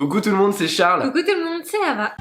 Coucou tout le monde, c'est Charles. Coucou tout le monde, c'est Ava.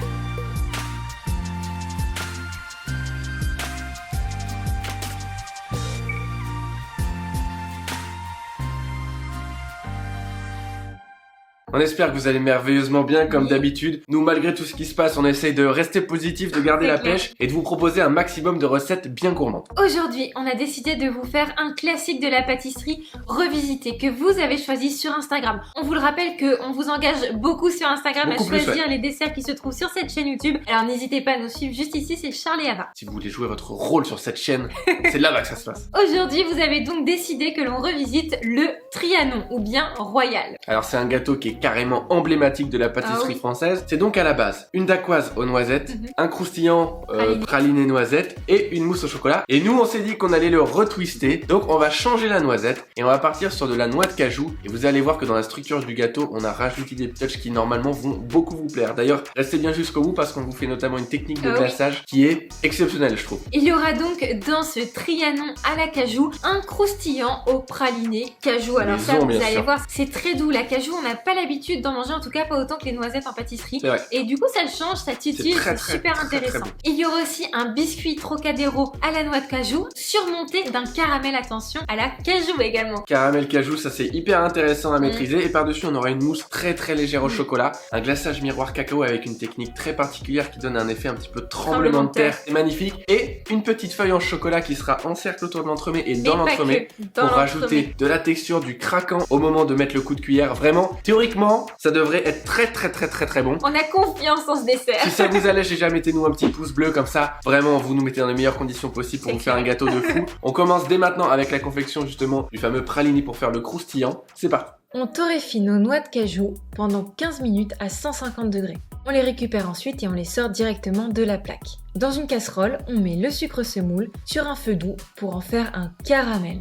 On espère que vous allez merveilleusement bien comme d'habitude. Nous, malgré tout ce qui se passe, on essaye de rester positif, de garder la pêche et de vous proposer un maximum de recettes bien gourmandes. Aujourd'hui, on a décidé de vous faire un classique de la pâtisserie revisité que vous avez choisi sur Instagram. On vous le rappelle qu'on vous engage beaucoup sur Instagram à choisir les desserts qui se trouvent sur cette chaîne YouTube. Alors n'hésitez pas à nous suivre juste ici, c'est Charles et Ava. Si vous voulez jouer votre rôle sur cette chaîne, c'est là-bas que ça se passe. Aujourd'hui, vous avez donc décidé que l'on revisite le Trianon ou bien Royal. Alors c'est un gâteau qui est carrément emblématique de la pâtisserie française. C'est donc à la base une dacquoise aux noisettes, un croustillant praliné noisette et une mousse au chocolat. Et nous on s'est dit qu'on allait le retwister. Donc on va changer la noisette et on va partir sur de la noix de cajou. Et vous allez voir que dans la structure du gâteau, on a rajouté des touches qui normalement vont beaucoup vous plaire. D'ailleurs, restez bien jusqu'au bout parce qu'on vous fait notamment une technique de glaçage qui est exceptionnelle, je trouve. Il y aura donc dans ce Trianon à la cajou un croustillant au praliné cajou. Alors ça, vous allez voir, c'est très doux. La cajou, on n'a pas l'habitude d'en manger, en tout cas pas autant que les noisettes en pâtisserie. Et du coup, ça le change, ça titille, c'est super intéressant. Bon. Il y aura aussi un biscuit Trocadéro à la noix de cajou, surmonté d'un caramel, attention, à la cajou également. Caramel cajou, ça c'est hyper intéressant à maîtriser. Et par-dessus, on aura une mousse très légère au chocolat, un glaçage miroir cacao avec une technique très particulière qui donne un effet un petit peu tremblement de terre. C'est magnifique. Et une petite feuille en chocolat qui sera en cercle autour de l'entremêt et dans l'entremêt pour rajouter de la texture, du craquant au moment de mettre le coup de cuillère. Vraiment, théoriquement, ça devrait être très bon. On a confiance en ce dessert. Si ça vous allège, déjà mettez-nous un petit pouce bleu comme ça. Vraiment, vous nous mettez dans les meilleures conditions possibles pour vous faire un gâteau de fou. On commence dès maintenant avec la confection justement du fameux praliné pour faire le croustillant. C'est parti. On torréfie nos noix de cajou pendant 15 minutes à 150 degrés. On les récupère ensuite et on les sort directement de la plaque. Dans une casserole, on met le sucre semoule sur un feu doux pour en faire un caramel.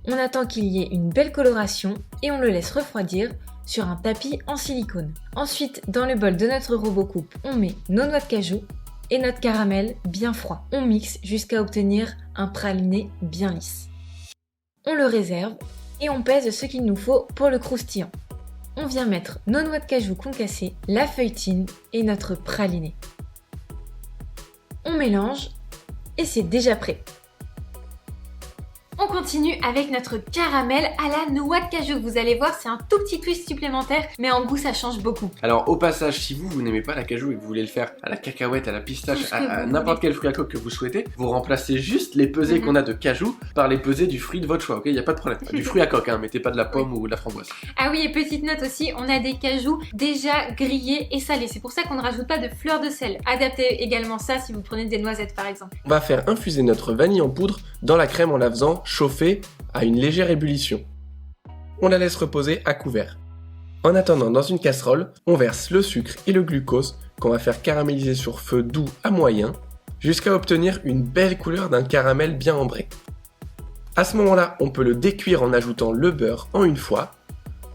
On attend qu'il y ait une belle coloration et on le laisse refroidir sur un tapis en silicone. Ensuite, dans le bol de notre robot coupe, on met nos noix de cajou et notre caramel bien froid. On mixe jusqu'à obtenir un praliné bien lisse. On le réserve et on pèse ce qu'il nous faut pour le croustillant. On vient mettre nos noix de cajou concassées, la feuilletine et notre praliné. On mélange et c'est déjà prêt. On continue avec notre caramel à la noix de cajou. Vous allez voir, c'est un tout petit twist supplémentaire, mais en goût, ça change beaucoup. Alors, au passage, si vous n'aimez pas la cajou et que vous voulez le faire à la cacahuète, à la pistache, à n'importe quel fruit à coque que vous souhaitez, vous remplacez juste les pesées qu'on a de cajou par les pesées du fruit de votre choix, ok? Il n'y a pas de problème. Du fruit à coque, hein, mettez pas de la pomme ou de la framboise. Ah oui, et petite note aussi, on a des cajous déjà grillés et salés. C'est pour ça qu'on ne rajoute pas de fleur de sel. Adaptez également ça si vous prenez des noisettes par exemple. On va faire infuser notre vanille en poudre dans la crème en la faisant chauffer à une légère ébullition. On la laisse reposer à couvert. En attendant, dans une casserole, on verse le sucre et le glucose qu'on va faire caraméliser sur feu doux à moyen jusqu'à obtenir une belle couleur d'un caramel bien ambré. À ce moment-là, on peut le décuire en ajoutant le beurre en une fois.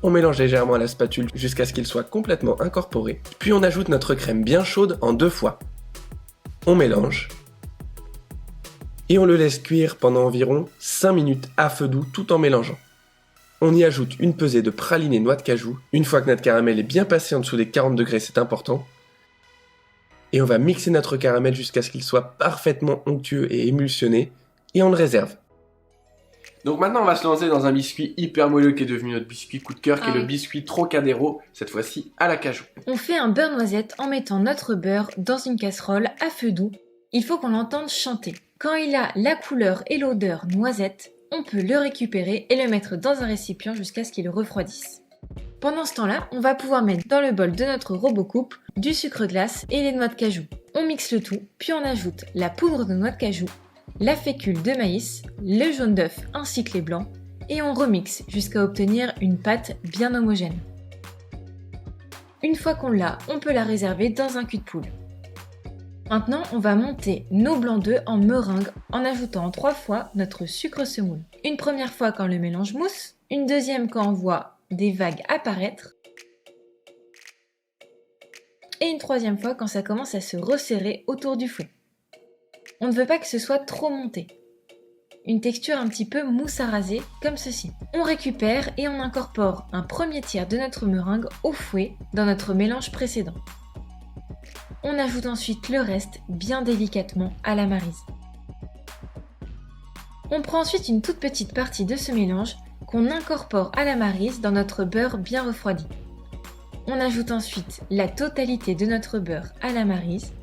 On mélange légèrement à la spatule jusqu'à ce qu'il soit complètement incorporé. Puis on ajoute notre crème bien chaude en 2 fois. On mélange. Et on le laisse cuire pendant environ 5 minutes à feu doux tout en mélangeant. On y ajoute une pesée de praliné noix de cajou, une fois que notre caramel est bien passé en dessous des 40 degrés, c'est important. Et on va mixer notre caramel jusqu'à ce qu'il soit parfaitement onctueux et émulsionné, et on le réserve. Donc maintenant on va se lancer dans un biscuit hyper moelleux qui est devenu notre biscuit coup de cœur, qui est le biscuit Trocadéro, cette fois-ci à la cajou. On fait un beurre noisette en mettant notre beurre dans une casserole à feu doux. Il faut qu'on l'entende chanter. Quand il a la couleur et l'odeur noisette, on peut le récupérer et le mettre dans un récipient jusqu'à ce qu'il refroidisse. Pendant ce temps-là, on va pouvoir mettre dans le bol de notre robot coupe du sucre glace et les noix de cajou. On mixe le tout, puis on ajoute la poudre de noix de cajou, la fécule de maïs, le jaune d'œuf ainsi que les blancs, et on remixe jusqu'à obtenir une pâte bien homogène. Une fois qu'on l'a, on peut la réserver dans un cul de poule. Maintenant, on va monter nos blancs d'œufs en meringue en ajoutant 3 fois notre sucre semoule. Une première fois quand le mélange mousse, une deuxième quand on voit des vagues apparaître, et une troisième fois quand ça commence à se resserrer autour du fond. On ne veut pas que ce soit trop monté. une texture un petit peu mousse à raser, comme ceci. On récupère et on incorpore un premier tiers de notre meringue au fouet dans notre mélange précédent. On ajoute ensuite le reste bien délicatement à la maryse. On prend ensuite une toute petite partie de ce mélange qu'on incorpore à la maryse dans notre beurre bien refroidi. On ajoute ensuite la totalité de notre beurre à la maryse,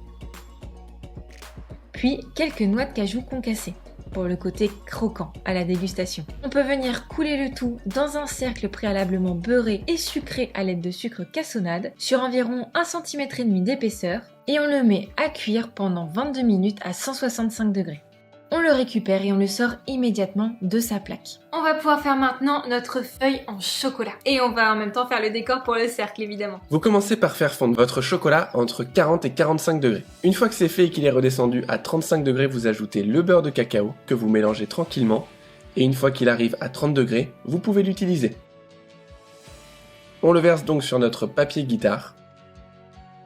puis quelques noix de cajou concassées pour le côté croquant à la dégustation. On peut venir couler le tout dans un cercle préalablement beurré et sucré à l'aide de sucre cassonade sur environ 1,5 cm d'épaisseur et on le met à cuire pendant 22 minutes à 165 degrés. On le récupère et on le sort immédiatement de sa plaque. On va pouvoir faire maintenant notre feuille en chocolat. Et on va en même temps faire le décor pour le cercle évidemment. Vous commencez par faire fondre votre chocolat entre 40 et 45 degrés. Une fois que c'est fait et qu'il est redescendu à 35 degrés, vous ajoutez le beurre de cacao que vous mélangez tranquillement. Et une fois qu'il arrive à 30 degrés, vous pouvez l'utiliser. On le verse donc sur notre papier guitare.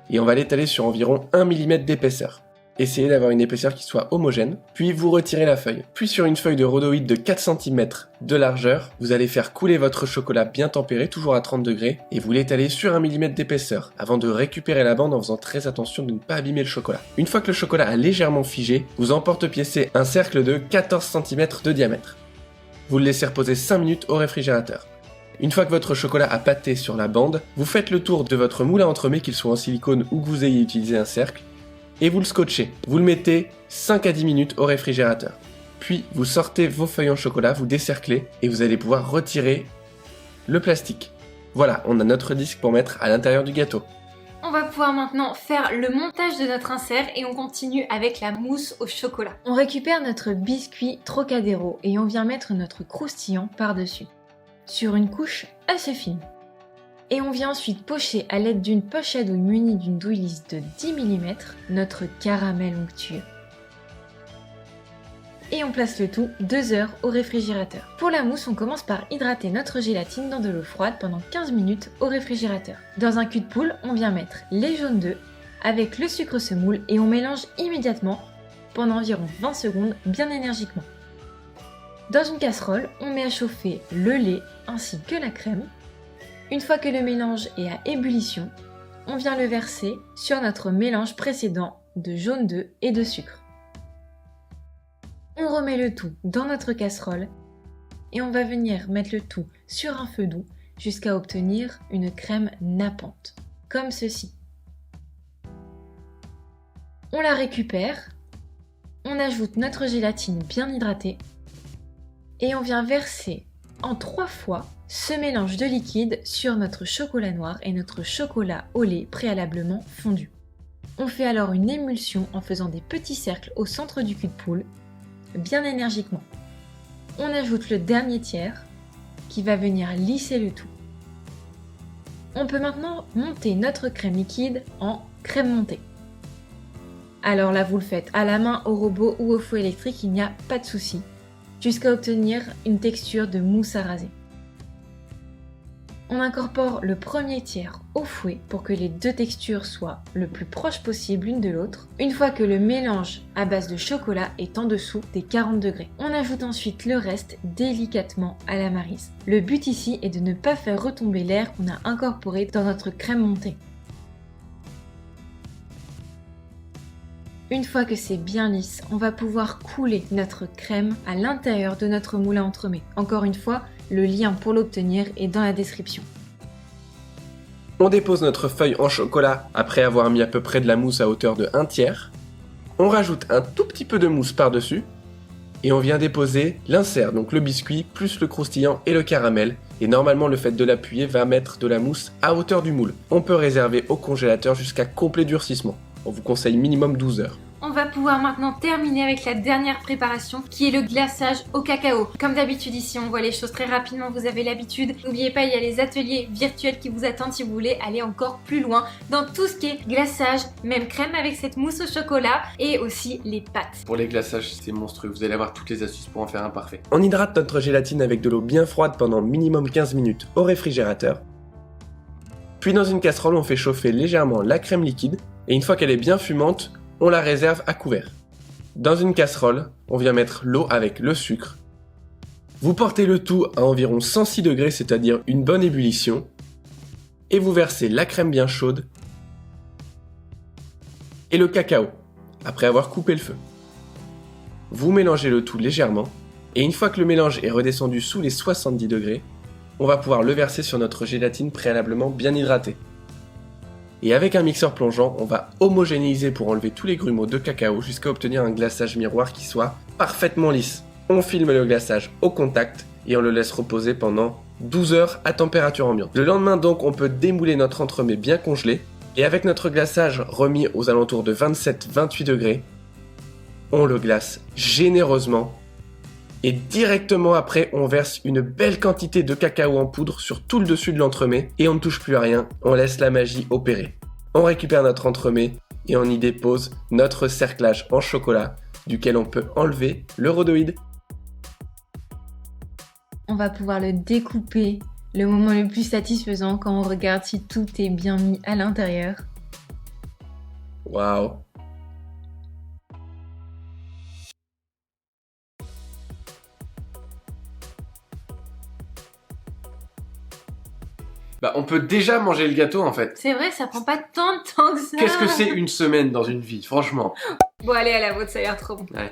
Et on va l'étaler sur environ 1 mm d'épaisseur. Essayez d'avoir une épaisseur qui soit homogène, puis vous retirez la feuille. Puis sur une feuille de rhodoïde de 4 cm de largeur, vous allez faire couler votre chocolat bien tempéré, toujours à 30 degrés, et vous l'étalez sur 1 mm d'épaisseur, avant de récupérer la bande en faisant très attention de ne pas abîmer le chocolat. Une fois que le chocolat a légèrement figé, vous emporte-piécez un cercle de 14 cm de diamètre. Vous le laissez reposer 5 minutes au réfrigérateur. Une fois que votre chocolat a pâté sur la bande, vous faites le tour de votre moule à entremets, qu'il soit en silicone ou que vous ayez utilisé un cercle, et vous le scotchez. Vous le mettez 5 à 10 minutes au réfrigérateur. Puis vous sortez vos feuilles en chocolat, vous décerclez et vous allez pouvoir retirer le plastique. Voilà, on a notre disque pour mettre à l'intérieur du gâteau. On va pouvoir maintenant faire le montage de notre insert et on continue avec la mousse au chocolat. On récupère notre biscuit Trocadéro et on vient mettre notre croustillant par-dessus, sur une couche assez fine. Et on vient ensuite pocher à l'aide d'une poche à douille munie d'une douille lisse de 10 mm notre caramel onctueux. Et on place le tout 2 heures au réfrigérateur. Pour la mousse, on commence par hydrater notre gélatine dans de l'eau froide pendant 15 minutes au réfrigérateur. Dans un cul de poule, on vient mettre les jaunes d'œufs avec le sucre semoule et on mélange immédiatement pendant environ 20 secondes bien énergiquement. Dans une casserole, on met à chauffer le lait ainsi que la crème. Une fois que le mélange est à ébullition, on vient le verser sur notre mélange précédent de jaune d'œuf et de sucre. On remet le tout dans notre casserole et on va venir mettre le tout sur un feu doux jusqu'à obtenir une crème nappante, comme ceci. On la récupère, on ajoute notre gélatine bien hydratée et on vient verser en 3 fois ce mélange de liquide sur notre chocolat noir et notre chocolat au lait préalablement fondu. On fait alors une émulsion en faisant des petits cercles au centre du cul de poule, bien énergiquement. On ajoute le dernier tiers qui va venir lisser le tout. On peut maintenant monter notre crème liquide en crème montée. Alors là, vous le faites à la main, au robot ou au fouet électrique, il n'y a pas de souci, jusqu'à obtenir une texture de mousse à raser. On incorpore le premier tiers au fouet pour que les deux textures soient le plus proches possible l'une de l'autre. Une fois que le mélange à base de chocolat est en dessous des 40 degrés, on ajoute ensuite le reste délicatement à la maryse. Le but ici est de ne pas faire retomber l'air qu'on a incorporé dans notre crème montée. Une fois que c'est bien lisse, on va pouvoir couler notre crème à l'intérieur de notre moule à entremets. Encore une fois, le lien pour l'obtenir est dans la description. On dépose notre feuille en chocolat après avoir mis à peu près de la mousse à hauteur de 1 tiers. On rajoute un tout petit peu de mousse par-dessus. Et on vient déposer l'insert, donc le biscuit, plus le croustillant et le caramel. Et normalement, le fait de l'appuyer va mettre de la mousse à hauteur du moule. On peut réserver au congélateur jusqu'à complet durcissement. On vous conseille minimum 12 heures. On va pouvoir maintenant terminer avec la dernière préparation qui est le glaçage au cacao. Comme d'habitude ici on voit les choses très rapidement, vous avez l'habitude. N'oubliez pas, il y a les ateliers virtuels qui vous attendent si vous voulez aller encore plus loin dans tout ce qui est glaçage, même crème avec cette mousse au chocolat et aussi les pâtes. Pour les glaçages c'est monstrueux, vous allez avoir toutes les astuces pour en faire un parfait. On hydrate notre gélatine avec de l'eau bien froide pendant minimum 15 minutes au réfrigérateur. Puis dans une casserole on fait chauffer légèrement la crème liquide et une fois qu'elle est bien fumante, on la réserve à couvert. Dans une casserole, on vient mettre l'eau avec le sucre. Vous portez le tout à environ 106 degrés, c'est-à-dire une bonne ébullition. Et vous versez la crème bien chaude et le cacao, après avoir coupé le feu. Vous mélangez le tout légèrement, et une fois que le mélange est redescendu sous les 70 degrés, on va pouvoir le verser sur notre gélatine préalablement bien hydratée. Et avec un mixeur plongeant, on va homogénéiser pour enlever tous les grumeaux de cacao jusqu'à obtenir un glaçage miroir qui soit parfaitement lisse. On filme le glaçage au contact et on le laisse reposer pendant 12 heures à température ambiante. Le lendemain donc, on peut démouler notre entremets bien congelé et avec notre glaçage remis aux alentours de 27-28 degrés, on le glace généreusement et directement après, on verse une belle quantité de cacao en poudre sur tout le dessus de l'entremet et on ne touche plus à rien, on laisse la magie opérer. On récupère notre entremet et on y dépose notre cerclage en chocolat duquel on peut enlever le rhodoïde. On va pouvoir le découper, le moment le plus satisfaisant quand on regarde si tout est bien mis à l'intérieur. Waouh! Bah, on peut déjà manger le gâteau en fait. C'est vrai, ça prend pas tant de temps que ça. Qu'est-ce que c'est une semaine dans une vie, franchement? Bon, allez, à la vôtre, ça a l'air trop bon. Ouais.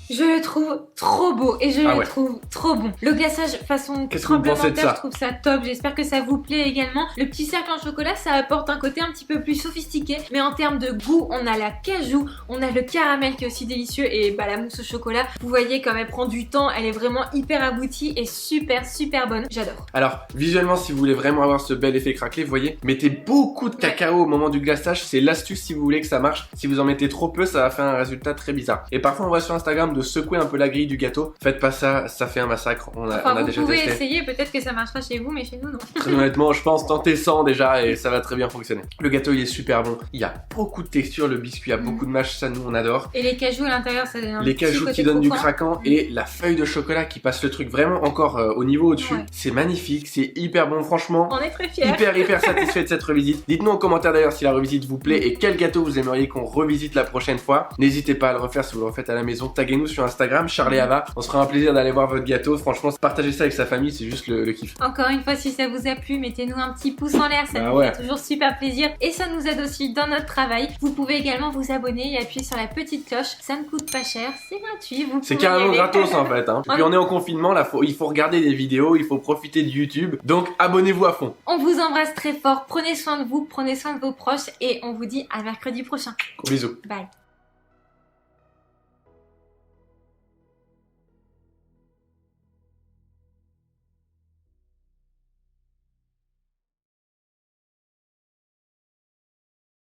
Je le trouve trop beau et je Ah le ouais. trouve trop bon. Le glaçage façon Qu'est-ce que vous pensez tremblement de de terre, ça? je trouve ça top. J'espère que ça vous plaît également. Le petit cercle en chocolat, ça apporte un côté un petit peu plus sophistiqué. Mais en termes de goût, on a la cajou, on a le caramel qui est aussi délicieux et bah, la mousse au chocolat. Vous voyez comme elle prend du temps, elle est vraiment hyper aboutie et super bonne. J'adore. Alors, visuellement, si vous voulez vraiment avoir ce bel effet craquelé, vous voyez, mettez beaucoup de cacao au moment du glaçage. C'est l'astuce si vous voulez que ça marche. Si vous en mettez trop peu, ça va faire un résultat très bizarre. Et parfois, on voit sur Instagram de secouer un peu la grille du gâteau. Faites pas ça, ça fait un massacre. On a Vous déjà pouvez testé. essayer, peut-être que ça marchera chez vous, mais chez nous non. Très honnêtement, je pense tenter 100 déjà et ça va très bien fonctionner. Le gâteau, il est super bon. Il y a beaucoup de texture, le biscuit a beaucoup de mâche, ça nous on adore. Et les cajous à l'intérieur, ça donne un Les petit cajous côté qui donnent du croquant. craquant et la feuille de chocolat qui passe le truc vraiment encore au niveau au-dessus. Ouais. C'est magnifique, c'est hyper bon franchement. On est très fiers. Hyper satisfait de cette revisite. Dites-nous en commentaire d'ailleurs si la revisite vous plaît et quel gâteau vous aimeriez qu'on revisite la prochaine fois. N'hésitez pas à le refaire si vous le refaites à la maison. Taguez-nous sur Instagram, Charles et Ava. On se fera un plaisir d'aller voir votre gâteau. Franchement, partager ça avec sa famille, c'est juste le kiff. Encore une fois, si ça vous a plu, mettez-nous un petit pouce en l'air, ça Bah nous ouais. fait toujours super plaisir et ça nous aide aussi dans notre travail. Vous pouvez également vous abonner et appuyer sur la petite cloche, ça ne coûte pas cher, c'est gratuit. Vous C'est pouvez y carrément aller. gratos en fait. Hein. Et puis on est en confinement, là, il faut regarder des vidéos, il faut profiter de YouTube. Donc abonnez-vous à fond. On vous embrasse très fort, prenez soin de vous, prenez soin de vos proches et on vous dit à mercredi prochain. Gros bisous. Bye.